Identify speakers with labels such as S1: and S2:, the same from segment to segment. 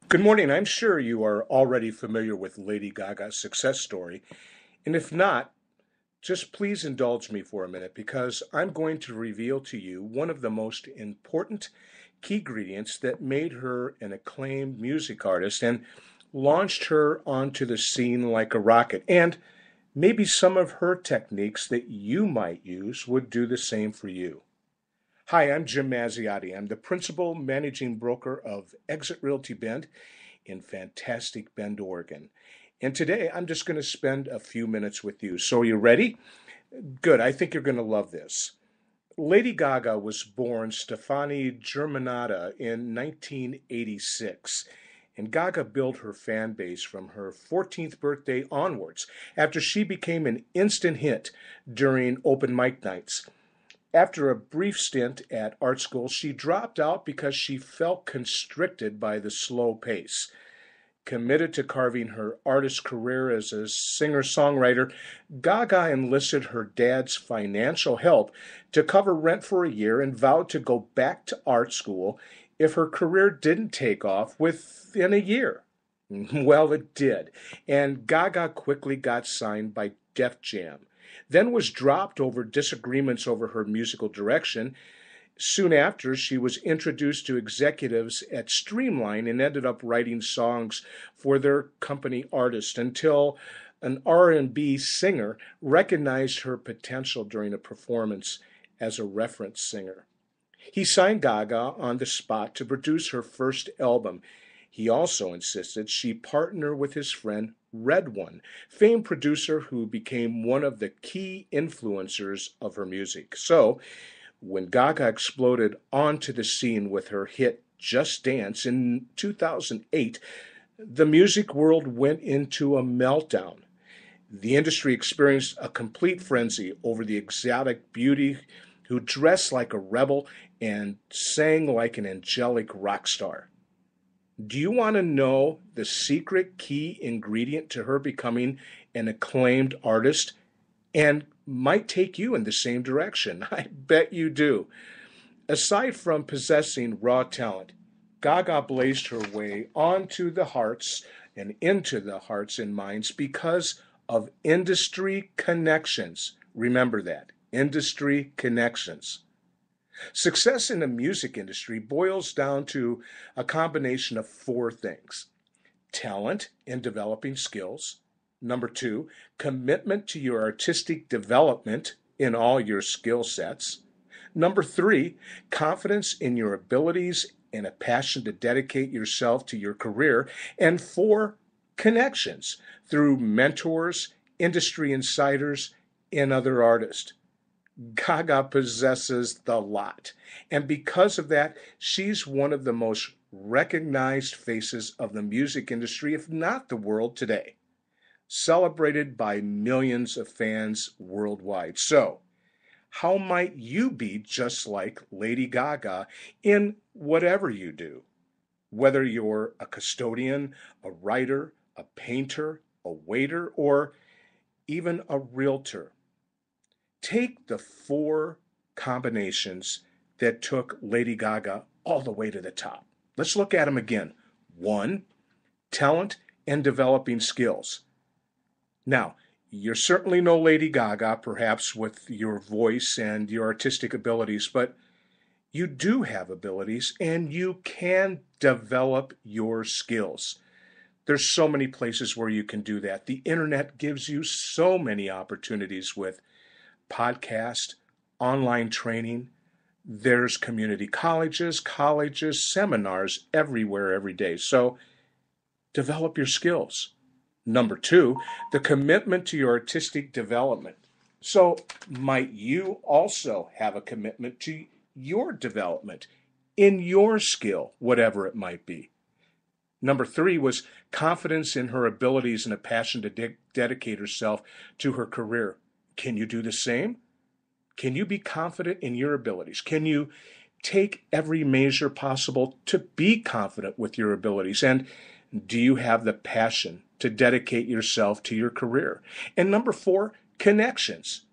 S1: Good morning. I'm sure you are already familiar with Lady Gaga's success story. And if not, just please indulge me for a minute because I'm going to reveal to you one of the most important key ingredients that made her an acclaimed music artist and launched her onto the scene like a rocket. And maybe some of her techniques that you might use would do the same for you. Hi, I'm Jim Mazziotti. I'm the principal managing broker of Exit Realty Bend in fantastic Bend, Oregon. And today I'm just going to spend a few minutes with you. So, are you ready? Good. I think you're going to love this. Lady Gaga was born Stefani Germanata in 1986. And Gaga built her fan base from her 14th birthday onwards after she became an instant hit during open mic nights. After a brief stint at art school, she dropped out because she felt constricted by the slow pace. Committed to carving her artist career as a singer-songwriter, Gaga enlisted her dad's financial help to cover rent for a year and vowed to go back to art school if her career didn't take off within a year. Well, it did, and Gaga quickly got signed by Def Jam, then was dropped over disagreements over her musical direction. Soon after, she was introduced to executives at Streamline and ended up writing songs for their company artist until an R&B singer recognized her potential during a performance as a reference singer. He signed Gaga on the spot to produce her first album. He also insisted she partner with his friend Red One, famed producer who became one of the key influencers of her music. So, when Gaga exploded onto the scene with her hit Just Dance in 2008, the music world went into a meltdown. The industry experienced a complete frenzy over the exotic beauty who dressed like a rebel and sang like an angelic rock star. Do you want to know the secret key ingredient to her becoming an acclaimed artist and might take you in the same direction? I bet you do. Aside from possessing raw talent, Gaga blazed her way onto the hearts and into the hearts and minds because of industry connections. Remember that, industry connections. Success in the music industry boils down to a combination of four things: talent in developing skills. Number two, commitment to your artistic development in all your skill sets. Number three, confidence in your abilities and a passion to dedicate yourself to your career. And four, connections through mentors, industry insiders, and other artists. Gaga possesses the lot. And because of that, she's one of the most recognized faces of the music industry, if not the world today, celebrated by millions of fans worldwide. So, how might you be just like Lady Gaga in whatever you do? Whether you're a custodian, a writer, a painter, a waiter, or even a realtor. Take the four combinations that took Lady Gaga all the way to the top. Let's look at them again. One, talent and developing skills. Now, you're certainly no Lady Gaga, perhaps with your voice and your artistic abilities, but you do have abilities and you can develop your skills. There's so many places where you can do that. The internet gives you so many opportunities with podcast, online training. There's community colleges, seminars everywhere, every day. So develop your skills. Number two, the commitment to your artistic development. So might you also have a commitment to your development in your skill, whatever it might be? Number three was confidence in her abilities and a passion to dedicate herself to her career. Can you do the same? Can you be confident in your abilities? Can you take every measure possible to be confident with your abilities? And do you have the passion to dedicate yourself to your career? And number four, connections.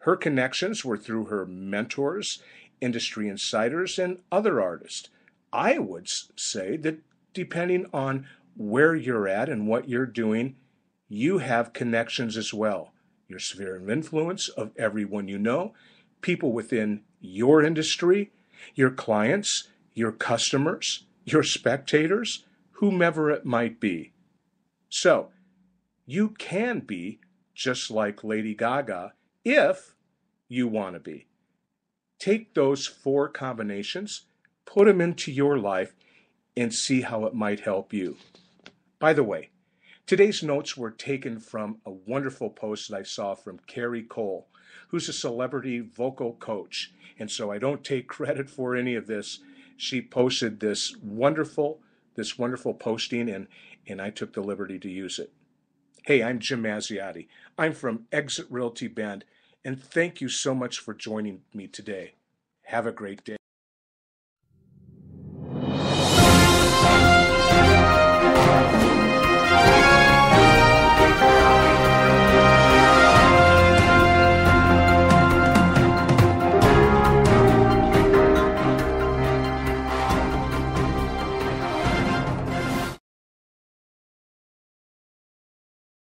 S1: Her connections were through her mentors, industry insiders, and other artists. I would say that depending on where you're at and what you're doing, you have connections as well. Your sphere of influence of everyone you know, people within your industry, your clients, your customers, your spectators, whomever it might be. So, you can be just like Lady Gaga if you want to be. Take those 4 combinations, put them into your life, and see how it might help you. By the way, today's notes were taken from a wonderful post that I saw from Carrie Cole, who's a celebrity vocal coach. And so I don't take credit for any of this. She posted this wonderful posting, and I took the liberty to use it. Hey, I'm Jim Mazziotti. I'm from Exit Realty Bend, and thank you so much for joining me today. Have a great day.